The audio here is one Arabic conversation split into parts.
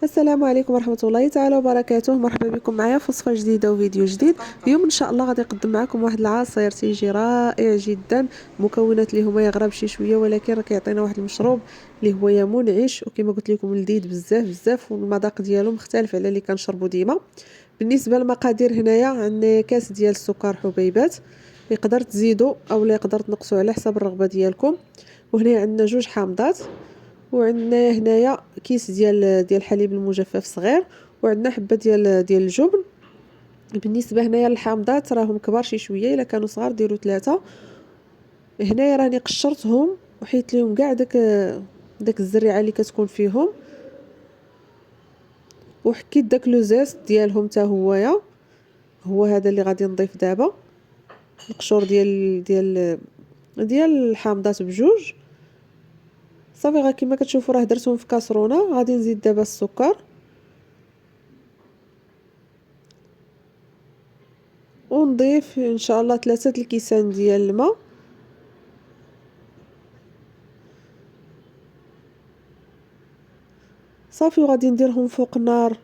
السلام عليكم ورحمة الله تعالى وبركاته. مرحبا بكم معايا في وصفة جديدة وفيديو جديد. اليوم ان شاء الله غادي نقدم معكم واحد العصير تيجي رائع جدا. مكونات اللي هما يغرب شي شويه، ولكن راه كيعطينا واحد المشروب اللي هو يا منعش وكما قلت لكم لذيذ بزاف بزاف، والمذاق ديالو مختلف على اللي كنشربو ديما. بالنسبه للمقادير، هنايا عندنا كاس ديال السكر حبيبات، يقدر تزيدوا او لا يقدر تنقصوا على حسب الرغبه ديالكم. وهنا عندنا جوج حامضات، وعندنا هنايا كيس ديال الحليب المجفف صغير، وعندنا حبه ديال الجبن. بالنسبه هنايا للحامضات راهم كبار شي شويه، الا كانوا صغار ديروا 3. هنايا راني قشرتهم وحيت لهم كاع داك الزريعه اللي كتكون فيهم، وحكيت داك لو زيست ديالهم حتى هو هذا اللي غادي نضيف دابا. القشور ديال الحامضات بجوج. صافي، غير كما كتشوفوا راه درتهم في كاسرونه. غادي نزيد دابا السكر ونضيف ان شاء الله 3 الكيسان ديال الماء. صافي، وغادي نديرهم فوق النار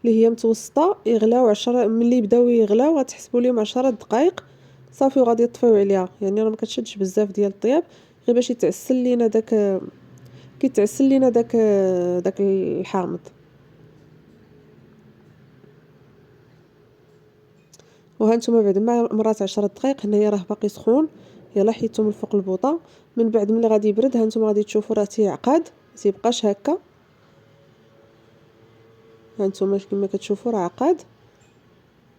اللي هي متوسطه يغلاو 10. ملي يبداو يغلاو غتحسبوا لهم 10 دقائق. صافي، وغادي تطفيو عليها، يعني راه ما كتشدش بزاف ديال الطياب، غير باش يتعسل لينا كيتعسل لينا داك الحامض. وها نتوما بعد ما مرات 10 دقائق، هنايا راه باقي سخون. يلا حيدتو من فوق البوطه. من بعد ملي غادي يبرد، ها نتوما غادي تشوفوا راه تيعقد، تيبقاش هكا. ها نتوما كما كتشوفوا راه عقد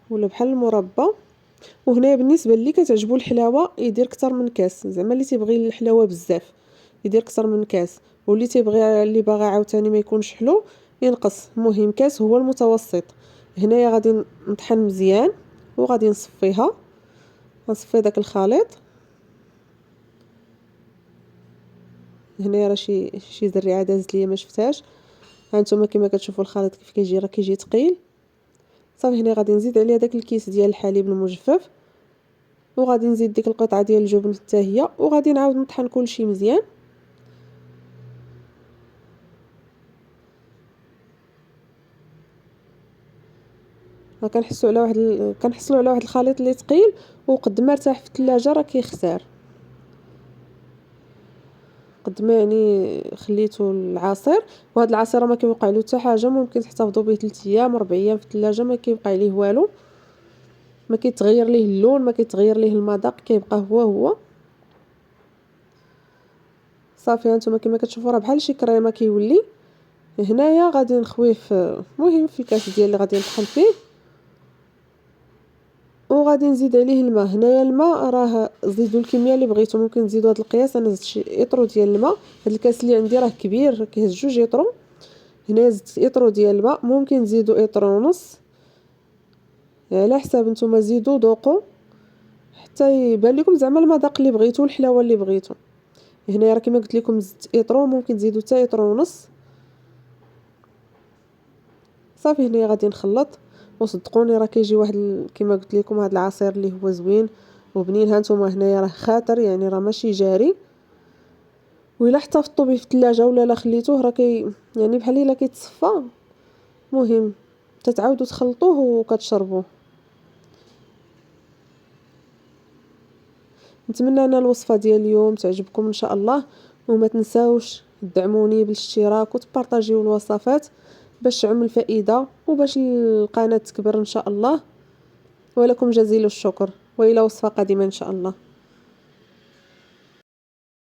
ولا بحال المربى. وهنا بالنسبه اللي كتعجبو الحلاوه يدير اكثر من كاس، زعما اللي تيبغي الحلاوه بزاف يدير اكثر من كاس، واللي تيبغي اللي باغي عاوتاني ما يكونش حلو ينقص. المهم كاس هو المتوسط. هنايا غادي نطحن مزيان وغادي نصفيها. غنصفي داك الخليط. هنايا راه شي زريعه دازت ليا ما شفتهاش. ها نتوما كما كتشوفوا الخليط كيف كيجي، راه كيجي ثقيل. صافي، هنا غادي نزيد عليه داك الكيس ديال الحليب المجفف، وغادي نزيد ديك القطعه ديال الجبن حتى هي، وغادي نعاود نطحن كلشي مزيان. كنحصلوا على واحد الخليط اللي ثقيل، وقد ما ارتاح في الثلاجه راه كيخسر. قد ما يعني خليته العصير. وهذا العصير ما كيوقع له حتى حاجه، ممكن تحتفظوا به 3 ايام 4 ايام في الثلاجه، ما كيوقع ليه والو، ما كيتغير ليه اللون، ما كيتغير ليه المذاق، كيبقى هو. صافي، هانتوما كما كتشوفوا راه بحال شي كريمه كيولي. هنايا غادي نخويه مهم في الكاس ديال اللي غادي نطحن فيه، وغادي نزيد عليه الماء. هنايا الماء راه زيدوا الكميه اللي بغيتو، ممكن تزيدوا هذا القياس. انا زدت شي اطرو ديال الماء. هذا الكاس اللي عندي راه كبير، كيهز 2 اطرو. هنا زدت اطرو ديال الماء، ممكن تزيدوا اطرو ونص على حساب نتوما. زيدوا ذوقوا حتى يبان لكم زعما المذاق اللي بغيتو، الحلاوه اللي بغيتو. هنا راه كما قلت لكم زدت اطرو، ممكن تزيدوا حتى اطرو ونص. صافي، هنا غادي نخلط. وصدقوني راه كيجي واحد كما قلت لكم هذا العصير اللي هو زوين وبنين. هانتوما هنايا راه خاطر، يعني راه ماشي جاري. وإلا احتفظتوا به في الثلاجه ولا لا خليتوه راه يعني بحال الا كيتصفى. مهم تتعاودوا تخلطوه وكتشربوه. نتمنى ان الوصفه ديال اليوم تعجبكم ان شاء الله، وما تنساوش تدعموني بالاشتراك وتبارطاجيو الوصفات باش تعم الفائده وباش القناه تكبر ان شاء الله. ولكم جزيل الشكر، والى وصفه قادمه ان شاء الله.